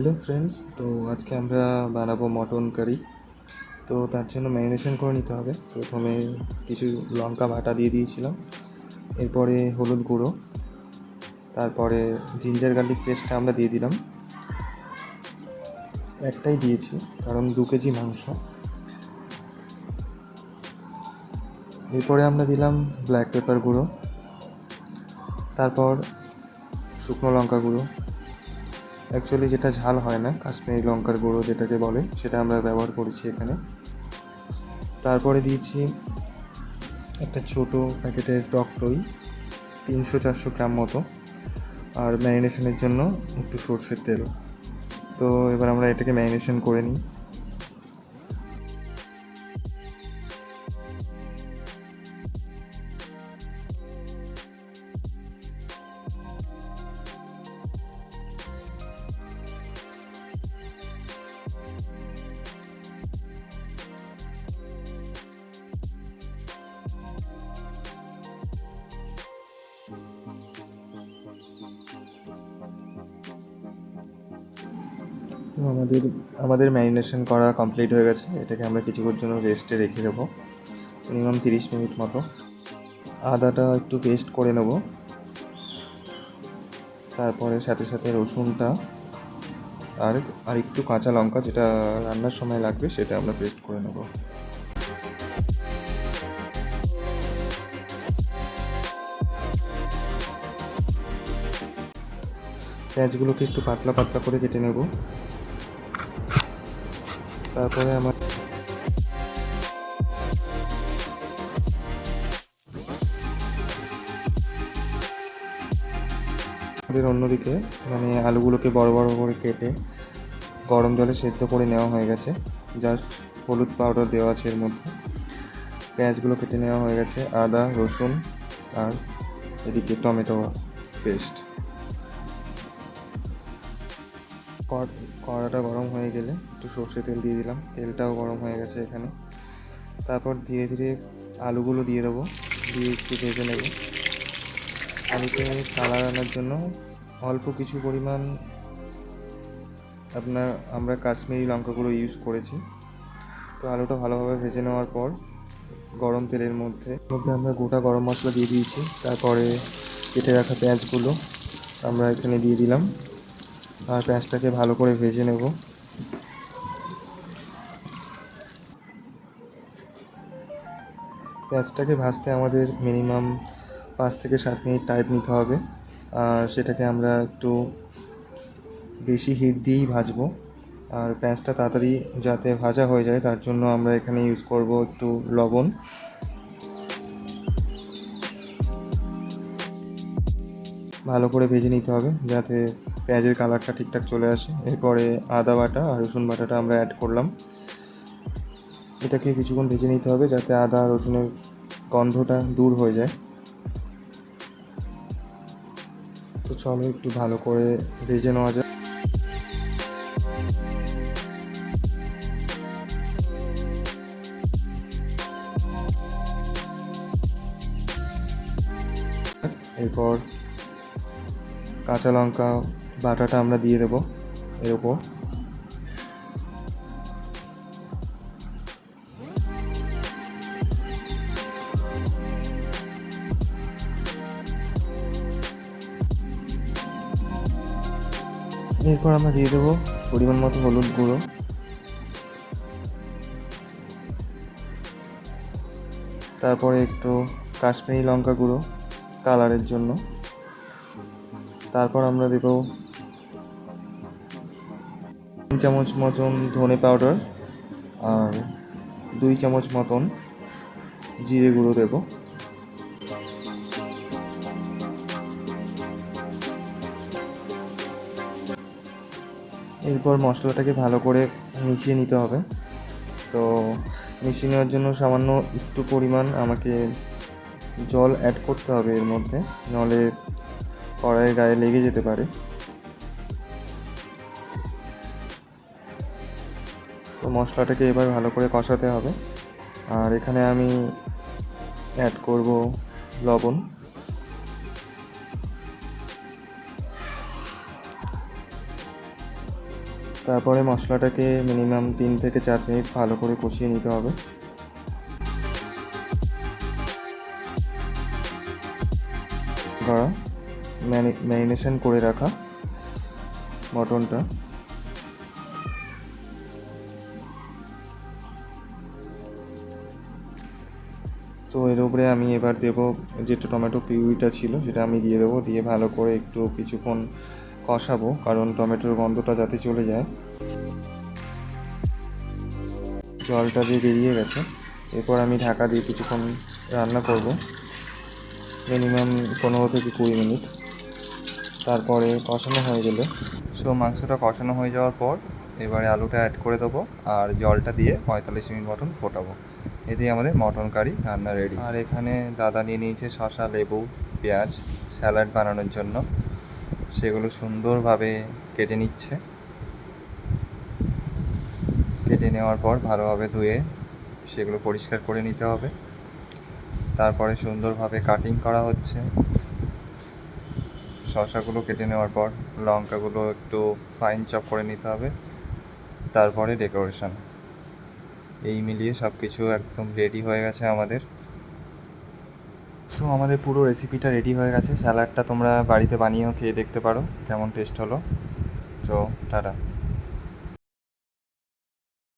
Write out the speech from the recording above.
Hello friends, তো আজকে আমরা বানাবো মটন কারি। তো তার জন্য ম্যারিনেশন করে নিতে হবে। প্রথমে কিছু লঙ্কা বাটা দিয়ে দিয়েছিলাম, এরপরে হলুদ গুঁড়ো, তারপরে জিঞ্জার গার্লিক পেস্টটা আমরা দিয়ে দিলাম। একটাই দিয়েছি কারণ 2 কেজি মাংস। এরপরে আমরা দিলাম ব্ল্যাক পেপার গুঁড়ো, তারপর শুকনো লঙ্কা গুঁড়ো, অ্যাকচুয়ালি যেটা ঝাল হয় না, কাশ্মীরি লঙ্কার গুঁড়ো যেটাকে বলে, সেটা আমরা ব্যবহার করেছি এখানে। তারপরে দিয়েছি একটা ছোট প্যাকেটের টক দই, 300-400 গ্রাম মতো, আর ম্যারিনেশনের জন্য একটু সর্ষের তেল। তো এবার আমরা এটাকে ম্যারিনেশন করে নিই। আমাদের ম্যারিনেশন করা কমপ্লিট হয়ে গেছে। এটাকে আমরা কিছুক্ষণের জন্য রেস্টে রেখে দেবো, মিনিমাম 30 মিনিট মতো। আদাটা একটু পেস্ট করে নেব, তারপরে সাথে সাথে রসুনটা আর একটু কাঁচা লঙ্কা, যেটা রান্নার সময় লাগবে, সেটা আমরা পেস্ট করে নেব। পেঁয়াজগুলোকে একটু পাতলা পাতলা করে কেটে নেব। তারপরে আমাদের অন্যদিকে আলুগুলোকে বড় বড় করে কেটে গরম জলে সেদ্ধ করে নেওয়া হয়ে গেছে। জাস্ট হলুদ পাউডার দেওয়া আছে এর মধ্যে। পেঁয়াজগুলো কেটে নেওয়া হয়ে গেছে, আদা, রসুন, আর এদিকে টমেটো পেস্ট। কড়াটা গরম হয়ে গেলে একটু সর্ষে তেল দিয়ে দিলাম, তেলটাও গরম হয়ে গেছে এখানে। তারপর ধীরে ধীরে আলুগুলো দিয়ে দেবো, দিয়ে একটু ভেজে নেব। আলুতে কালার আনার জন্য অল্প কিছু পরিমাণ আমরা কাশ্মীরি লঙ্কাগুলো ইউজ করেছি। তো আলুটা ভালোভাবে ভেজে নেওয়ার পর গরম তেলের মধ্যে আমরা গোটা গরম মশলা দিয়ে দিয়েছি। তারপরে কেটে রাখা পেঁয়াজগুলো আমরা এখানে দিয়ে দিলাম, আর পেঁয়াজটাকে ভালো করে ভেজে নেব। পেঁয়াজটাকে ভাজতে আমাদের মিনিমাম 5 থেকে 7 মিনিট টাইম নিতে হবে, আর সেটাকে আমরা একটু বেশি হিট দিয়েই ভাজবো। আর পেঁয়াজটা তাড়াতাড়ি যাতে ভাজা হয়ে যায়, তার জন্য আমরা এখানে ইউজ করব একটু লবণ। ভালো করে ভেজে নিতে হবে যাতে পেঁয়াজের কালারটা ঠিকঠাক চলে আসে। এরপরে আদা বাটা আর রসুন বাটাটা আমরা অ্যাড করলাম। এটাকে কিছুক্ষণ ভেজে নিতে হবে যাতে আদা রসুনের গন্ধটা দূর হয়ে যায়। তো চলো একটু ভালো করে ভেজে নেওয়া যায়। এরপর কাঁচা লঙ্কা বাটাটা আমরা দিয়ে দেবো এর উপর। এরপর আমরা দিয়ে দেবো পরিমাণ মতো হলুদ গুঁড়ো, তারপরে একটু কাশ্মীরি লঙ্কা গুঁড়ো কালারের জন্য। তারপর আমরা দেব 3 চামচ মতন ধনে পাউডার আর 2 চামচ মতন জিরে গুঁড়ো দেব। এরপর মশলাটাকে ভালো করে মিশিয়ে নিতে হবে। তো মিশিয়ে নেওয়ার জন্য সামান্য একটু পরিমাণ আমাকে জল অ্যাড করতে হবে এর মধ্যে, নাহলে কড়াইয়ের গায়ে লেগে যেতে পারে। তো মশলাটাকে এবার ভালো করে কষাতে হবে। আর এখানে আমি অ্যাড করব লবণ। তারপরে মশলাটাকে মিনিমাম 3 থেকে 4 মিনিট ভালো করে কষিয়ে নিতে হবে। করা ম্যারিনেশন করে রাখা মটনটা তো এর উপরে আমি এবার দেবো যেটা টমেটো পিউরিটা ছিল সেটা আমি দিয়ে দেবো, দিয়ে ভালো করে একটু কিছুক্ষণ কষাবো, কারণ টমেটোর গন্ধটা যাতে চলে যায়। জলটা দিয়ে বেরিয়ে গেছে, এরপর আমি ঢাকা দিয়ে কিছুক্ষণ রান্না করব, মিনিমাম 15 থেকে 20 মিনিট। তারপরে কষানো হয়ে গেলে মাংসটা কষানো হয়ে যাওয়ার পর এবারে আলুটা অ্যাড করে দেবো আর জলটা দিয়ে 45 মিনিট মতন ফোটাবো। এতেই আমাদের মটন কারি রান্না রেডি। আর এখানে দাদা নিয়ে নিয়েছে শসা, লেবু, পেঁয়াজ স্যালাড বানানোর জন্য, সেগুলো সুন্দরভাবে কেটে নিচ্ছে। কেটে নেওয়ার পর ভালোভাবে ধুয়ে সেগুলো পরিষ্কার করে নিতে হবে। তারপরে সুন্দরভাবে কাটিং করা হচ্ছে। শসাগুলো কেটে নেওয়ার পর লঙ্কাগুলো একটু ফাইন চপ করে নিতে হবে, তারপরে ডেকোরেশন। এই মিলিয়ে সব কিছু একদম রেডি হয়ে গেছে আমাদের। আমাদের পুরো রেসিপিটা রেডি হয়ে গেছে। স্যালাডটা তোমরা বাড়িতে বানিয়েও খেয়ে দেখতে পারো কেমন টেস্ট হলো। টাটা।